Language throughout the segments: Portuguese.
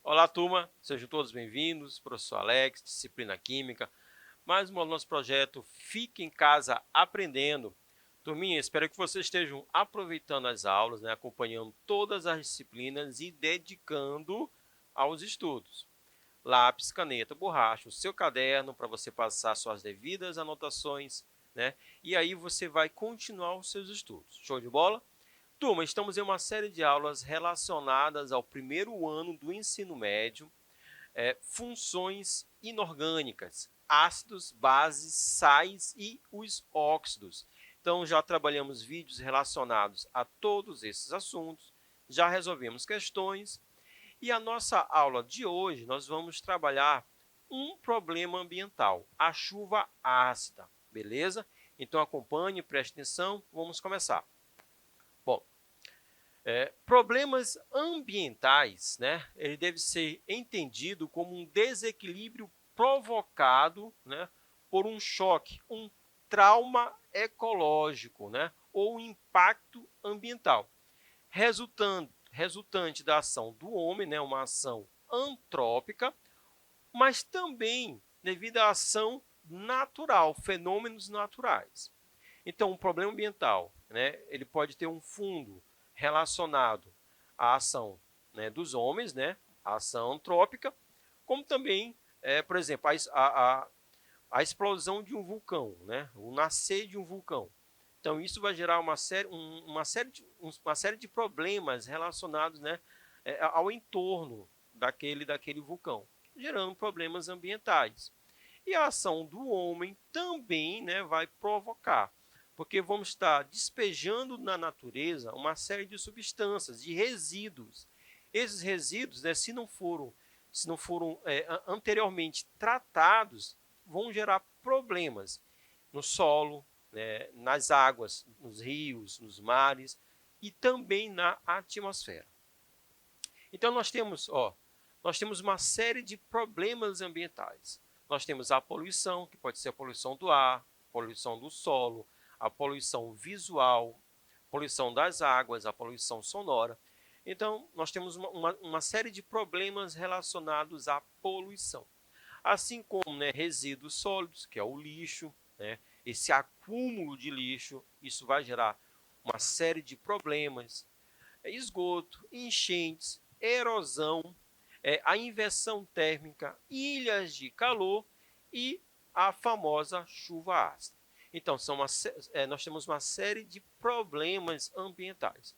Olá, turma, sejam todos bem-vindos, professor Alex, disciplina Química, mais um nosso projeto Fique em Casa Aprendendo. Turminha, espero que vocês estejam aproveitando as aulas, acompanhando todas as disciplinas e dedicando aos estudos. Lápis, caneta, borracha, o seu caderno para você passar suas devidas anotações, e aí você vai continuar os seus estudos. Show de bola? Turma, estamos em uma série de aulas relacionadas ao primeiro ano do ensino médio, funções inorgânicas, ácidos, bases, sais e os óxidos. Então, já trabalhamos vídeos relacionados a todos esses assuntos, já resolvemos questões, e a nossa aula de hoje nós vamos trabalhar um problema ambiental, a chuva ácida, beleza? Então, acompanhe, preste atenção, vamos começar. Bom, problemas ambientais, ele deve ser entendido como um desequilíbrio provocado, por um choque, um trauma ecológico, ou impacto ambiental, resultante da ação do homem, uma ação antrópica, mas também devido à ação natural, fenômenos naturais. Então, o problema ambiental, ele pode ter um fundo relacionado à ação dos homens, a ação antrópica, como também, por exemplo, a explosão de um vulcão, o nascer de um vulcão. Então, isso vai gerar uma série de problemas relacionados ao entorno daquele vulcão, gerando problemas ambientais. E a ação do homem também vai provocar, porque vamos estar despejando na natureza uma série de substâncias, de resíduos. Esses resíduos, se não foram anteriormente tratados, vão gerar problemas no solo, nas águas, nos rios, nos mares e também na atmosfera. Então, nós temos uma série de problemas ambientais. Nós temos a poluição, que pode ser a poluição do ar, poluição do solo, a poluição visual, poluição das águas, a poluição sonora. Então, nós temos uma série de problemas relacionados à poluição. Assim como resíduos sólidos, que é o lixo, esse acúmulo de lixo, isso vai gerar uma série de problemas. Esgoto, enchentes, erosão, a inversão térmica, ilhas de calor e a famosa chuva ácida. Então, nós temos uma série de problemas ambientais.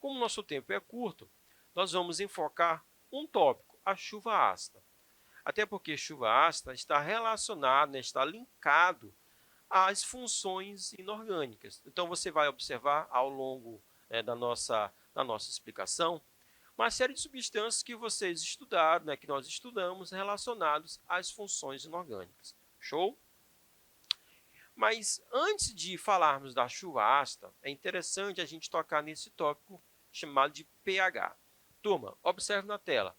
Como o nosso tempo é curto, nós vamos enfocar um tópico, a chuva ácida. Até porque chuva ácida está relacionado, está linkado às funções inorgânicas. Então, você vai observar ao longo da nossa explicação uma série de substâncias que vocês estudaram, que nós estudamos, relacionados às funções inorgânicas. Show? Mas antes de falarmos da chuva ácida, é interessante a gente tocar nesse tópico chamado de pH. Turma, observe na tela.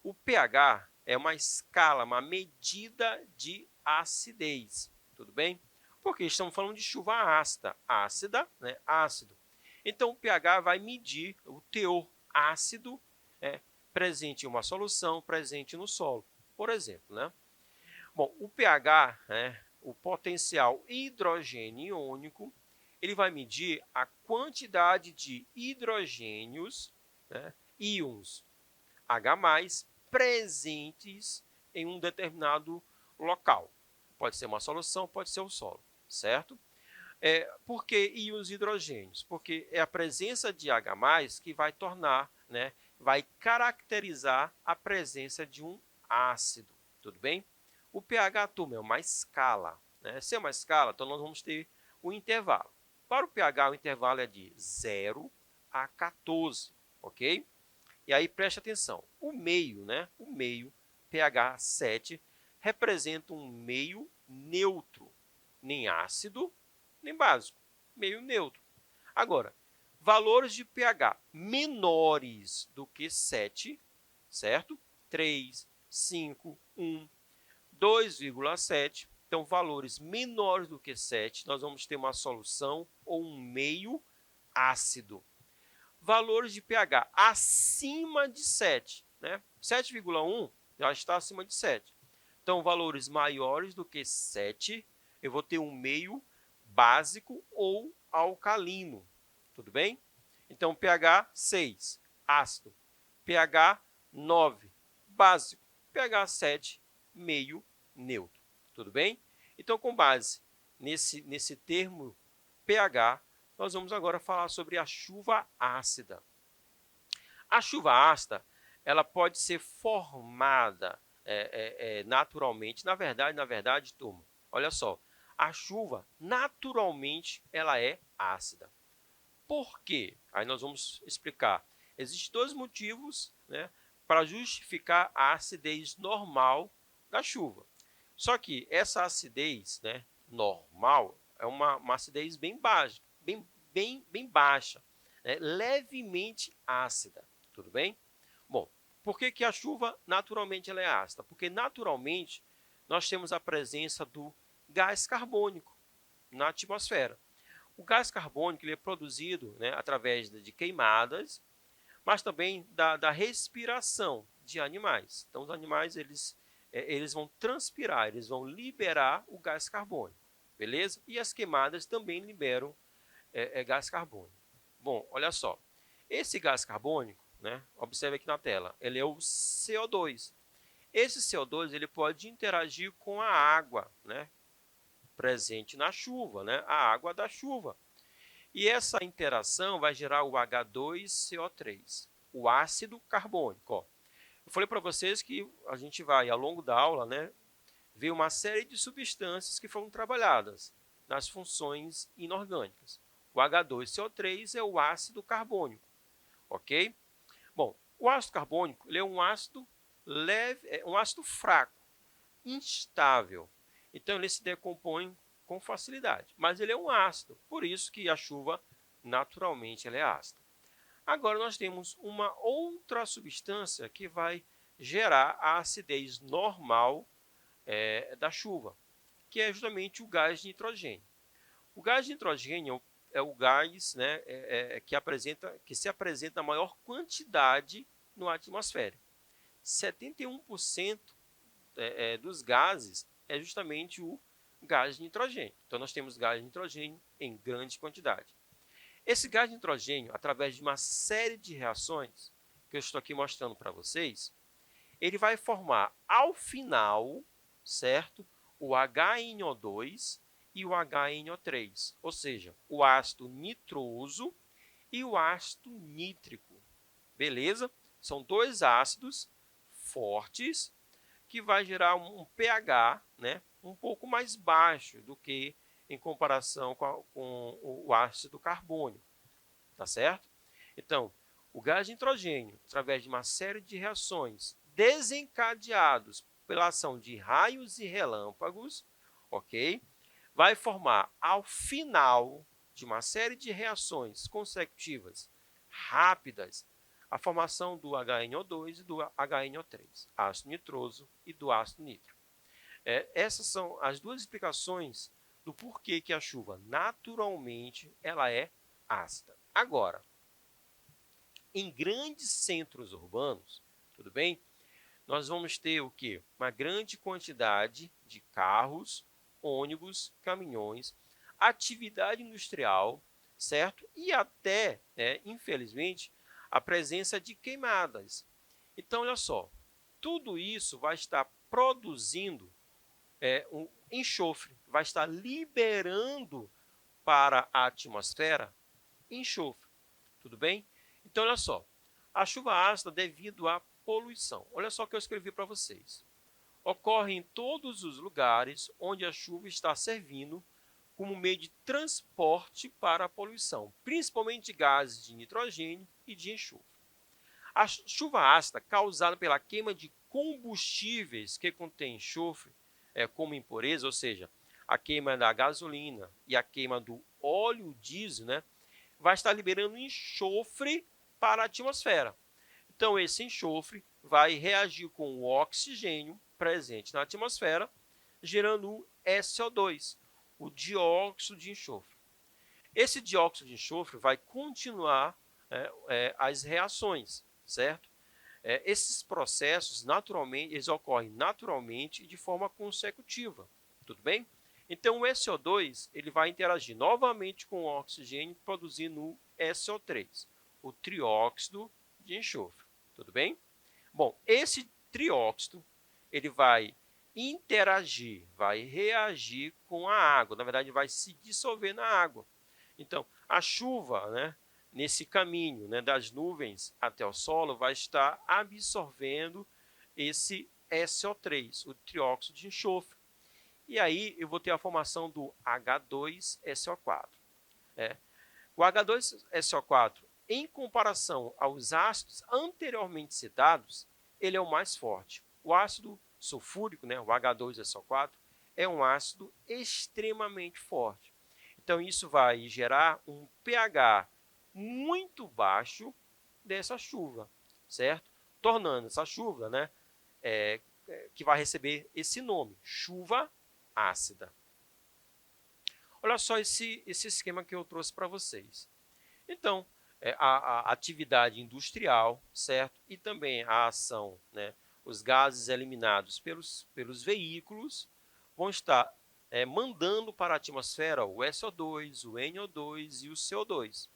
O pH é uma escala, uma medida de acidez. Tudo bem? Porque estamos falando de chuva ácida. Ácido. Então, o pH vai medir o teor ácido presente em uma solução, presente no solo, por exemplo. Bom, o pH, o potencial hidrogênio iônico, ele vai medir a quantidade de hidrogênios, íons H+, presentes em um determinado local. Pode ser uma solução, pode ser o solo, certo? Por que íons hidrogênios? Porque é a presença de H+, que vai tornar, vai caracterizar a presença de um ácido, tudo bem? O pH, turma, é uma escala. Se é uma escala, então nós vamos ter um intervalo. Para o pH, o intervalo é de 0 a 14, ok? E aí, preste atenção, o meio, pH 7, representa um meio neutro, nem ácido, nem básico, meio neutro. Agora, valores de pH menores do que 7, certo? 3, 5, 1, 2,7. Então, valores menores do que 7, nós vamos ter uma solução ou um meio ácido. Valores de pH acima de 7, né? 7,1 já está acima de 7. Então, valores maiores do que 7, eu vou ter um meio básico ou alcalino. Tudo bem? Então, pH 6, ácido. pH 9, básico. pH 7, meio neutro. Tudo bem? Então, com base nesse termo pH, nós vamos agora falar sobre a chuva ácida. A chuva ácida, ela pode ser formada naturalmente. Na verdade, turma, olha só, a chuva naturalmente ela é ácida. Por quê? Aí nós vamos explicar. Existem dois motivos, né, para justificar a acidez normal da chuva. Só que essa acidez, né, normal é uma acidez bem baixa, bem baixa, né, levemente ácida. Tudo bem? Bom, por que a chuva naturalmente ela é ácida? Porque naturalmente nós temos a presença do gás carbônico na atmosfera. O gás carbônico ele é produzido, né, através de queimadas, mas também da respiração de animais. Então, os animais eles vão transpirar, eles vão liberar o gás carbônico, beleza? E as queimadas também liberam gás carbônico. Bom, olha só, esse gás carbônico, né, observe aqui na tela, ele é o CO2. Esse CO2 ele pode interagir com a água, né, presente na chuva, né, a água da chuva. E essa interação vai gerar o H2CO3, o ácido carbônico. Ó. Eu falei para vocês que a gente vai, ao longo da aula, né, ver uma série de substâncias que foram trabalhadas nas funções inorgânicas. O H2CO3 é o ácido carbônico, ok? Bom, o ácido carbônico ele é um ácido leve, um ácido fraco, instável. Então, ele se decompõe com facilidade, mas ele é um ácido, por isso que a chuva naturalmente ela é ácida. Agora nós temos uma outra substância que vai gerar a acidez normal da chuva, que é justamente o gás de nitrogênio. O gás de nitrogênio é o gás, né, que se apresenta na maior quantidade na atmosfera. 71% dos gases é justamente o gás de nitrogênio. Então, nós temos gás de nitrogênio em grande quantidade. Esse gás de nitrogênio, através de uma série de reações, que eu estou aqui mostrando para vocês, ele vai formar, ao final, certo, o HNO2 e o HNO3, ou seja, o ácido nitroso e o ácido nítrico. Beleza? São dois ácidos fortes que vai gerar um pH, né, um pouco mais baixo do que em comparação com o ácido carbônico, tá certo? Então, o gás de nitrogênio, através de uma série de reações desencadeados pela ação de raios e relâmpagos, ok? Vai formar, ao final de uma série de reações consecutivas rápidas, a formação do HNO2 e do HNO3, ácido nitroso e do ácido nítrico. Essas são as duas explicações do porquê que a chuva naturalmente ela é ácida. Agora, em grandes centros urbanos, tudo bem? Nós vamos ter o quê? Uma grande quantidade de carros, ônibus, caminhões, atividade industrial, certo? E até, infelizmente, a presença de queimadas. Então, olha só, tudo isso vai estar produzindo um enxofre, vai estar liberando para a atmosfera enxofre, tudo bem? Então, olha só, a chuva ácida devido à poluição. Olha só o que eu escrevi para vocês. Ocorre em todos os lugares onde a chuva está servindo como meio de transporte para a poluição, principalmente de gases de nitrogênio e de enxofre. A chuva ácida causada pela queima de combustíveis que contêm enxofre, como impureza, ou seja, a queima da gasolina e a queima do óleo diesel, né, vai estar liberando enxofre para a atmosfera. Então, esse enxofre vai reagir com o oxigênio presente na atmosfera, gerando o SO2, o dióxido de enxofre. Esse dióxido de enxofre vai continuar as reações, certo? Esses processos, naturalmente, eles ocorrem naturalmente e de forma consecutiva, tudo bem? Então, o SO2 ele vai interagir novamente com o oxigênio, produzindo o SO3, o trióxido de enxofre, tudo bem? Bom, esse trióxido ele vai interagir, vai reagir com a água, na verdade vai se dissolver na água. Então, a chuva, né, nesse caminho, né, das nuvens até o solo, vai estar absorvendo esse SO3, o trióxido de enxofre. E aí eu vou ter a formação do H2SO4. O H2SO4, em comparação aos ácidos anteriormente citados, ele é o mais forte. O ácido sulfúrico, né, o H2SO4, é um ácido extremamente forte. Então, isso vai gerar um pH muito baixo dessa chuva, certo? Tornando essa chuva, né, que vai receber esse nome, chuva ácida. Olha só esse esquema que eu trouxe para vocês. Então, a atividade industrial, certo? E também a ação, né? Os gases eliminados pelos veículos vão estar mandando para a atmosfera o SO2, o NO2 e o CO2.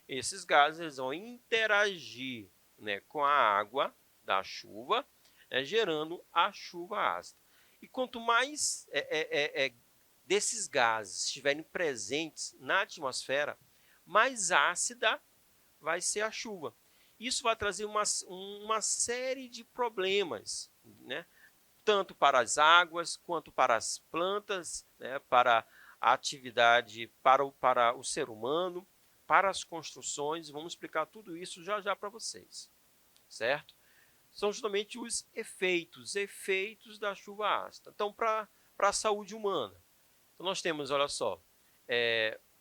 Esses gases vão interagir, né, com a água da chuva, gerando a chuva ácida. E quanto mais desses gases estiverem presentes na atmosfera, mais ácida vai ser a chuva. Isso vai trazer uma série de problemas, né? Tanto para as águas, quanto para as plantas, né? Para a atividade, para o ser humano, para as construções. Vamos explicar tudo isso já já para vocês, certo? São justamente os efeitos da chuva ácida. Então, para a saúde humana, então nós temos, olha só,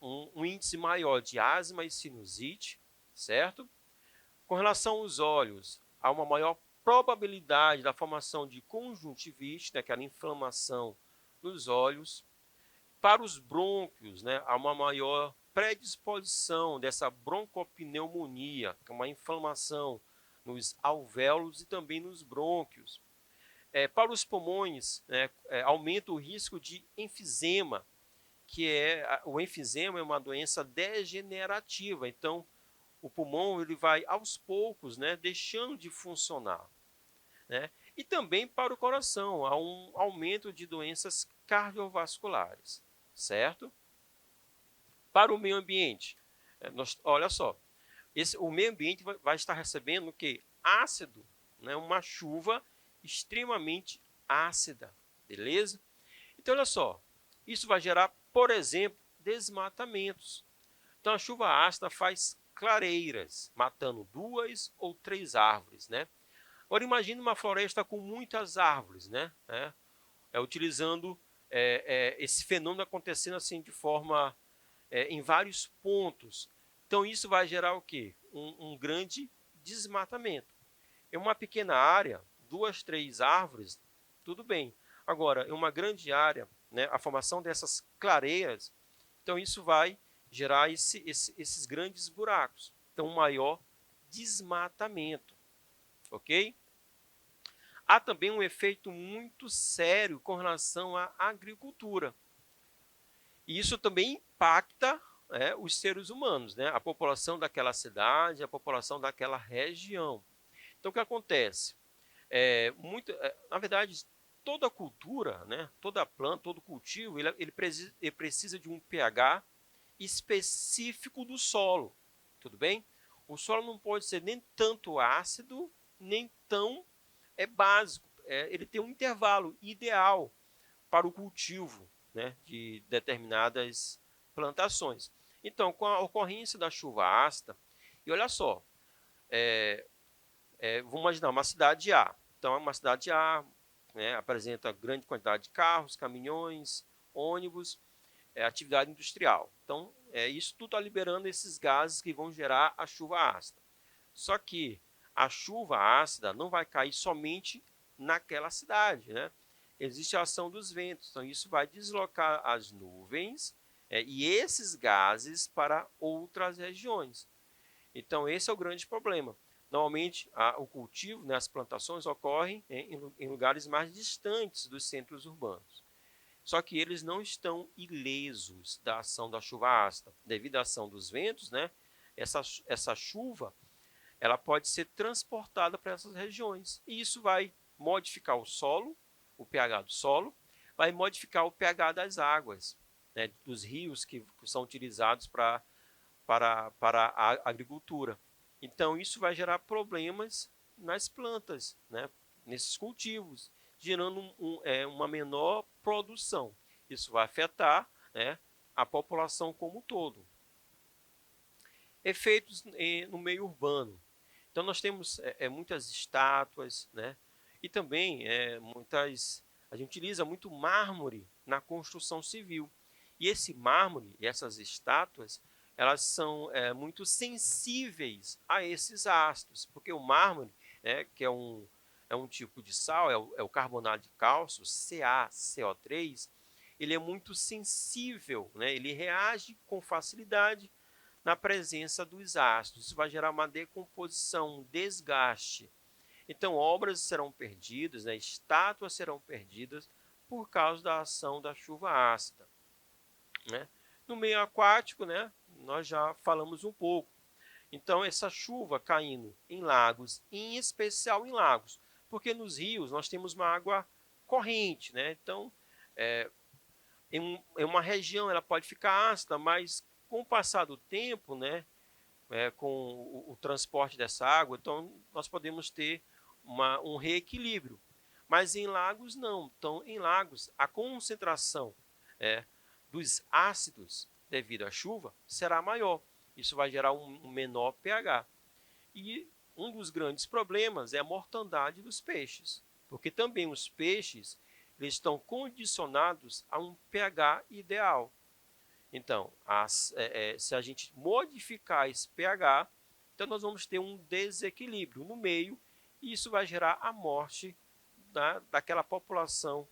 um índice maior de asma e sinusite, certo? Com relação aos olhos, há uma maior probabilidade da formação de conjuntivite, né, aquela inflamação nos olhos. Para os brônquios, né, há uma maior predisposição dessa broncopneumonia, que é uma inflamação nos alvéolos e também nos brônquios. Para os pulmões, né, aumenta o risco de enfisema, o enfisema é uma doença degenerativa. Então, o pulmão ele vai aos poucos, né, deixando de funcionar, né? E também para o coração, há um aumento de doenças cardiovasculares, certo? Para o meio ambiente, olha só, o meio ambiente vai estar recebendo o quê? Ácido, né? Uma chuva extremamente ácida, beleza? Então, olha só, isso vai gerar, por exemplo, desmatamentos. Então, a chuva ácida faz clareiras, matando 2 ou 3 árvores, né? Agora, imagine uma floresta com muitas árvores, né? Utilizando esse fenômeno acontecendo assim de forma em vários pontos. Então, isso vai gerar o quê? Um grande desmatamento. Em uma pequena área, 2, 3 árvores, tudo bem. Agora, em uma grande área, né, a formação dessas clareiras, então isso vai gerar esses grandes buracos. Então, um maior desmatamento, ok? Há também um efeito muito sério com relação à agricultura. E isso também impacta os seres humanos, né? A população daquela cidade, a população daquela região. Então, o que acontece? Na verdade, toda cultura, né? Toda planta, todo cultivo, ele precisa de um pH específico do solo, tudo bem? O solo não pode ser nem tanto ácido, nem tão básico. Ele tem um intervalo ideal para o cultivo, né, de determinadas plantações. Então, com a ocorrência da chuva ácida, e olha só, vamos imaginar uma cidade A. Então, uma cidade A, né, apresenta grande quantidade de carros, caminhões, ônibus, atividade industrial. Então, isso tudo está liberando esses gases que vão gerar a chuva ácida. Só que a chuva ácida não vai cair somente naquela cidade, né? Existe a ação dos ventos, então isso vai deslocar as nuvens e esses gases para outras regiões. Então esse é o grande problema. Normalmente o cultivo, né, as plantações ocorrem em lugares mais distantes dos centros urbanos. Só que eles não estão ilesos da ação da chuva ácida. Devido à ação dos ventos, né, essa chuva ela pode ser transportada para essas regiões. E isso vai modificar o solo, o pH do solo, vai modificar o pH das águas, né, dos rios que são utilizados para a agricultura. Então, isso vai gerar problemas nas plantas, né, nesses cultivos, gerando uma menor produção. Isso vai afetar, né, a população como um todo. Efeitos no meio urbano. Então, nós temos muitas estátuas, né, e também a gente utiliza muito mármore na construção civil. E esse mármore e essas estátuas, elas são muito sensíveis a esses ácidos, porque o mármore, né, que é um tipo de sal, é o carbonato de cálcio, CaCO3, ele é muito sensível, né, ele reage com facilidade na presença dos ácidos. Isso vai gerar uma decomposição, um desgaste. Então, obras serão perdidas, né, estátuas serão perdidas por causa da ação da chuva ácida, né? No meio aquático, né, nós já falamos um pouco. Então, essa chuva caindo em lagos, em especial em lagos, porque nos rios nós temos uma água corrente, né? Então, em uma região ela pode ficar ácida, mas com o passar do tempo, né, com o transporte dessa água, então nós podemos ter um reequilíbrio. Mas em lagos não. Então, em lagos, a concentração dos ácidos devido à chuva será maior. Isso vai gerar um menor pH. E um dos grandes problemas é a mortandade dos peixes, porque também os peixes eles estão condicionados a um pH ideal. Então, se a gente modificar esse pH, então nós vamos ter um desequilíbrio no meio e isso vai gerar a morte daquela população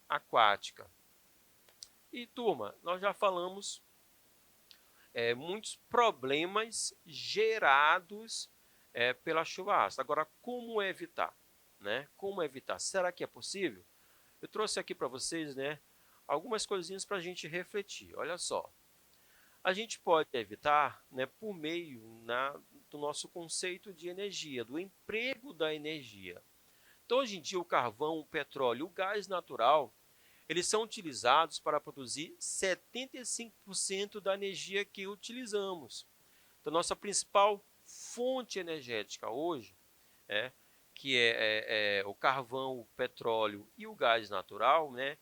aquática. E, turma, nós já falamos muitos problemas gerados pela chuva ácida. Agora, como evitar? Né? Como evitar? Será que é possível? Eu trouxe aqui para vocês, né, algumas coisinhas para a gente refletir. Olha só. A gente pode evitar, né, por meio do nosso conceito de energia, do emprego da energia. Então, hoje em dia, o carvão, o petróleo, o gás natural, eles são utilizados para produzir 75% da energia que utilizamos. Então, nossa principal fonte energética hoje, que é o carvão, o petróleo e o gás natural, né,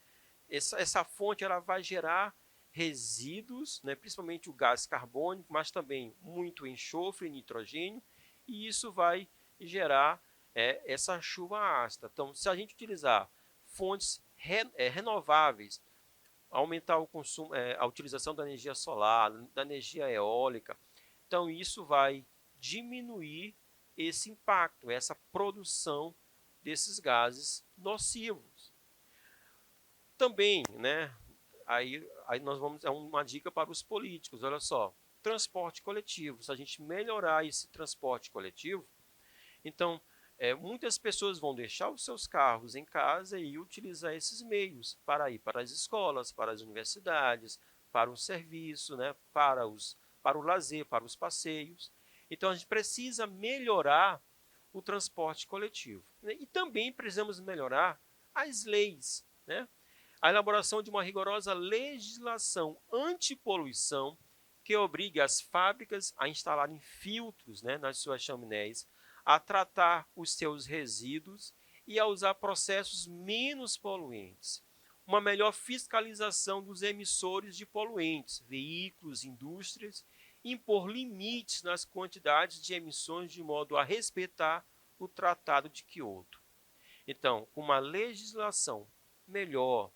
essa fonte ela vai gerar resíduos, né, principalmente o gás carbônico, mas também muito enxofre e nitrogênio, e isso vai gerar essa chuva ácida. Então, se a gente utilizar fontes renováveis, aumentar o consumo, a utilização da energia solar, da energia eólica, então isso vai diminuir esse impacto, essa produção desses gases nocivos. Também, né, aí nós vamos, uma dica para os políticos, olha só, transporte coletivo, se a gente melhorar esse transporte coletivo, então muitas pessoas vão deixar os seus carros em casa e utilizar esses meios para ir para as escolas, para as universidades, para o serviço, né, para o lazer, para os passeios. Então a gente precisa melhorar o transporte coletivo, né? E também precisamos melhorar as leis, né? A elaboração de uma rigorosa legislação antipoluição que obrigue as fábricas a instalarem filtros, né, nas suas chaminés, a tratar os seus resíduos e a usar processos menos poluentes. Uma melhor fiscalização dos emissores de poluentes, veículos, indústrias, impor limites nas quantidades de emissões de modo a respeitar o Tratado de Quioto. Então, com uma legislação melhor,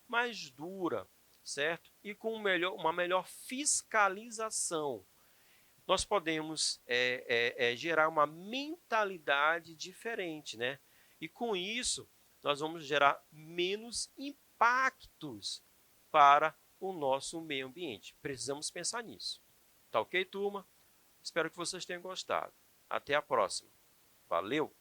mais dura, certo? E com uma melhor fiscalização, nós podemos gerar uma mentalidade diferente, né? E com isso, nós vamos gerar menos impactos para o nosso meio ambiente. Precisamos pensar nisso. Tá ok, turma? Espero que vocês tenham gostado. Até a próxima. Valeu!